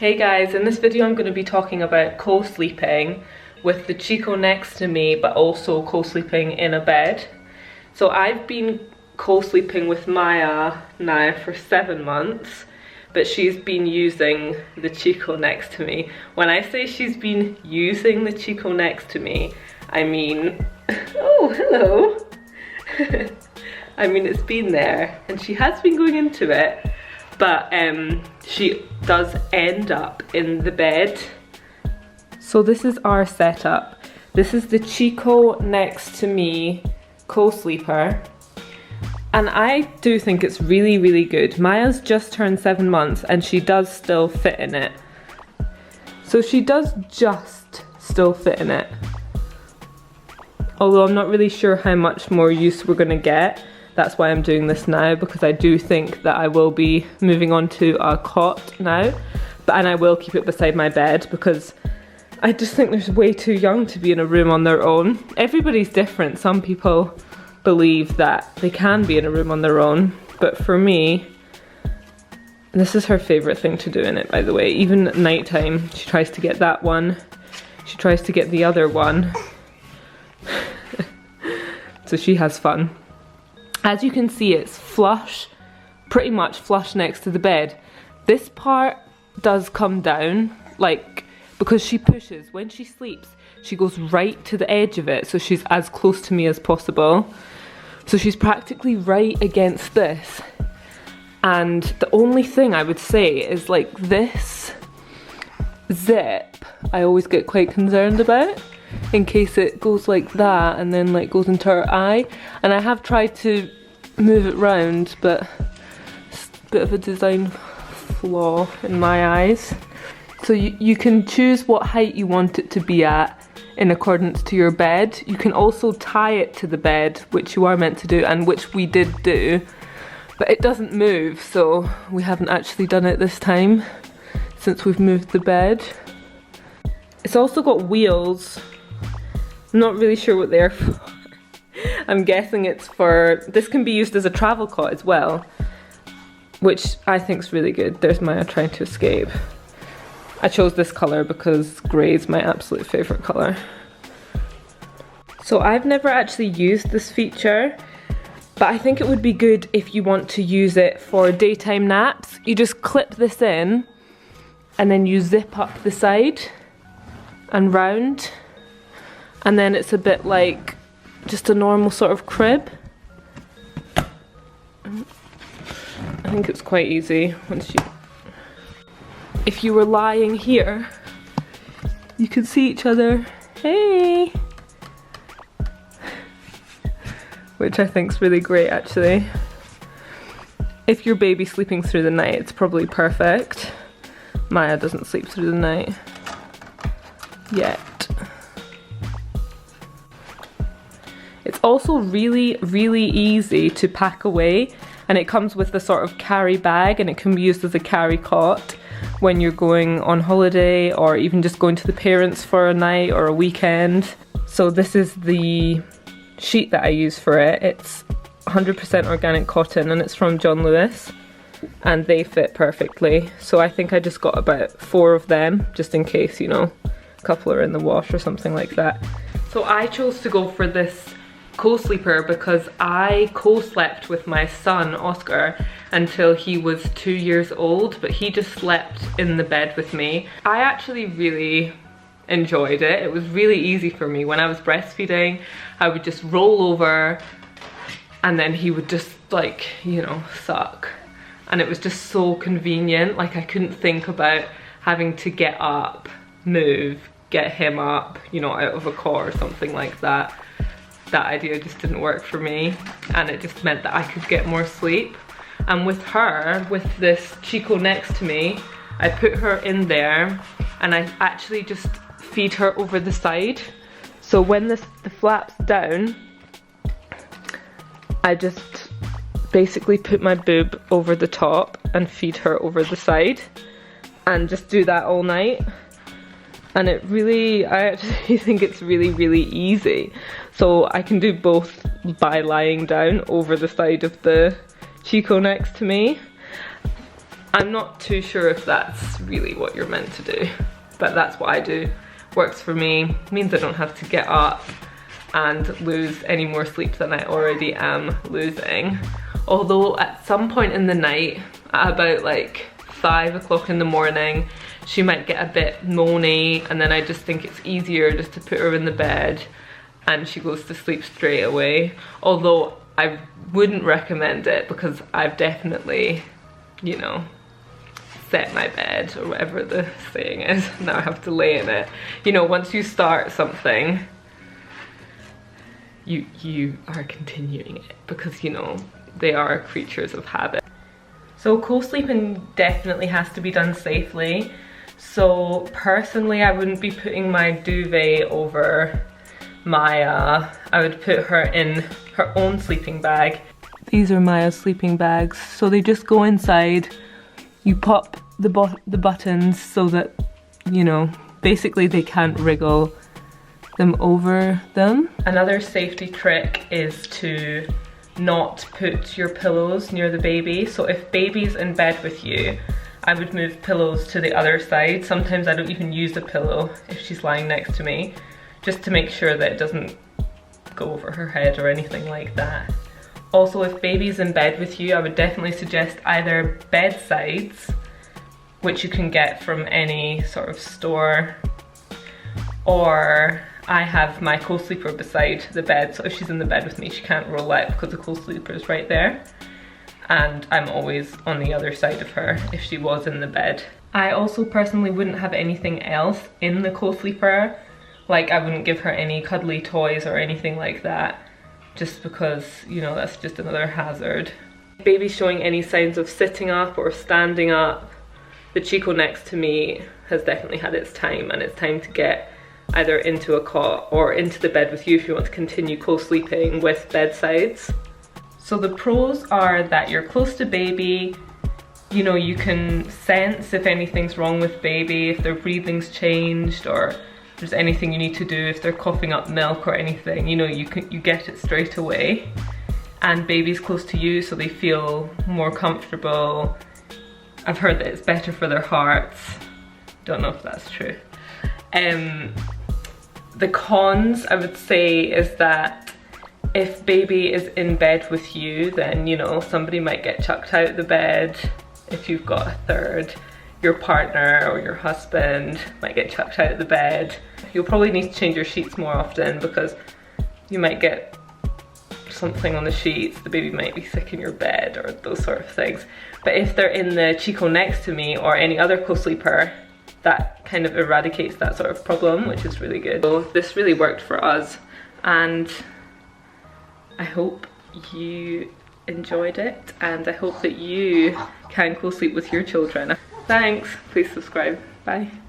Hey guys, in this video I'm going to be talking about co-sleeping with the Chicco next to me, but also co-sleeping in a bed. So I've been co-sleeping with Maya now for 7 months, but she's been using the Chicco next to me. When I say she's been using the Chicco next to me, I mean, oh hello. I mean, it's been there and she has been going into it, but she does end up in the bed. So this is our setup. This is the Chicco next to me co-sleeper. And I do think it's really, really good. Maya's just turned 7 months and she does still fit in it. So she does just still fit in it. Although I'm not really sure how much more use we're gonna get. That's why I'm doing this now, because I do think that I will be moving on to a cot now. And I will keep it beside my bed because I just think they're way too young to be in a room on their own. Everybody's different. Some people believe that they can be in a room on their own, but for me, this is her favourite thing to do in it, by the way. Even at night time, she tries to get that one. She tries to get the other one. So she has fun. As you can see, it's flush, pretty much flush next to the bed. This part does come down, like, because she pushes. When she sleeps, she goes right to the edge of it, so she's as close to me as possible. So she's practically right against this. And the only thing I would say is, like, this zip, I always get quite concerned about, in case it goes like that and then like goes into her eye. And I have tried to move it round, but it's a bit of a design flaw in my eyes. So you can choose what height you want it to be at in accordance to your bed. You can also tie it to the bed, which you are meant to do, and which we did do, but it doesn't move, so we haven't actually done it this time since we've moved the bed. It's also got wheels. I'm not really sure what they're for. I'm guessing it's for, this can be used as a travel cot as well, which I think is really good. There's Maya trying to escape. I chose this colour because grey is my absolute favourite colour. So I've never actually used this feature, but I think it would be good if you want to use it for daytime naps. You just clip this in and then you zip up the side and round, and then it's a bit like just a normal sort of crib. I think it's quite easy once you... If you were lying here, you could see each other. Hey! Which I think is really great, actually. If your baby's sleeping through the night, it's probably perfect. Maya doesn't sleep through the night yet. It's also really, really easy to pack away, and it comes with a sort of carry bag, and it can be used as a carry cot when you're going on holiday or even just going to the parents for a night or a weekend. So this is the sheet that I use for it. It's 100% organic cotton and it's from John Lewis, and they fit perfectly. So I think I just got about 4 of them, just in case, you know, a couple are in the wash or something like that. So I chose to go for this co-sleeper because I co-slept with my son Oscar until he was 2 years old, but he just slept in the bed with me. I actually really enjoyed it. It was really easy for me. When I was breastfeeding, I would just roll over and then he would just, like, you know, suck. And it was just so convenient. Like, I couldn't think about having to get up, move, get him up, you know, out of a cot or something like that. That idea just didn't work for me, and it just meant that I could get more sleep. And with her, with this Chicco next to me, I put her in there and I actually just feed her over the side. So when the flap's down, I just basically put my boob over the top and feed her over the side, and just do that all night. And it really, I actually think it's really, really easy. So I can do both by lying down over the side of the Chicco next to me. I'm not too sure if that's really what you're meant to do, but that's what I do. Works for me, means I don't have to get up and lose any more sleep than I already am losing. Although at some point in the night, at about like 5 o'clock in the morning, she might get a bit moany, and then I just think it's easier just to put her in the bed and she goes to sleep straight away. Although I wouldn't recommend it, because I've definitely, you know, set my bed, or whatever the saying is. Now I have to lay in it. You know, once you start something, you are continuing it, because, you know, they are creatures of habit. So co-sleeping definitely has to be done safely. So personally, I wouldn't be putting my duvet over Maya. I would put her in her own sleeping bag. These are Maya's sleeping bags. So they just go inside. You pop the buttons so that, you know, basically they can't wriggle them over them. Another safety trick is to not put your pillows near the baby. So if baby's in bed with you, I would move pillows to the other side. Sometimes I don't even use a pillow if she's lying next to me, just to make sure that it doesn't go over her head or anything like that. Also, if baby's in bed with you, I would definitely suggest either bedsides, which you can get from any sort of store, or I have my co-sleeper beside the bed, so if she's in the bed with me, she can't roll out because the co-sleeper is right there. And I'm always on the other side of her if she was in the bed. I also personally wouldn't have anything else in the co-sleeper. Like, I wouldn't give her any cuddly toys or anything like that, just because, you know, that's just another hazard. If baby's showing any signs of sitting up or standing up, the Chicco Next to me has definitely had its time, and it's time to get either into a cot or into the bed with you if you want to continue co-sleeping with bedsides. So the pros are that you're close to baby, you know, you can sense if anything's wrong with baby, if their breathing's changed, or if there's anything you need to do, if they're coughing up milk or anything, you know, you get it straight away. And baby's close to you, so they feel more comfortable. I've heard that it's better for their hearts. Don't know if that's true. The cons, I would say, is that if baby is in bed with you, then, you know, somebody might get chucked out of the bed. If you've got a third, your partner or your husband might get chucked out of the bed. You'll probably need to change your sheets more often, because you might get something on the sheets, the baby might be sick in your bed, or those sort of things. But if they're in the Chicco Next to me or any other co-sleeper, that kind of eradicates that sort of problem, which is really good. So this really worked for us, and I hope you enjoyed it, and I hope that you can co-sleep with your children. Thanks, please subscribe, bye.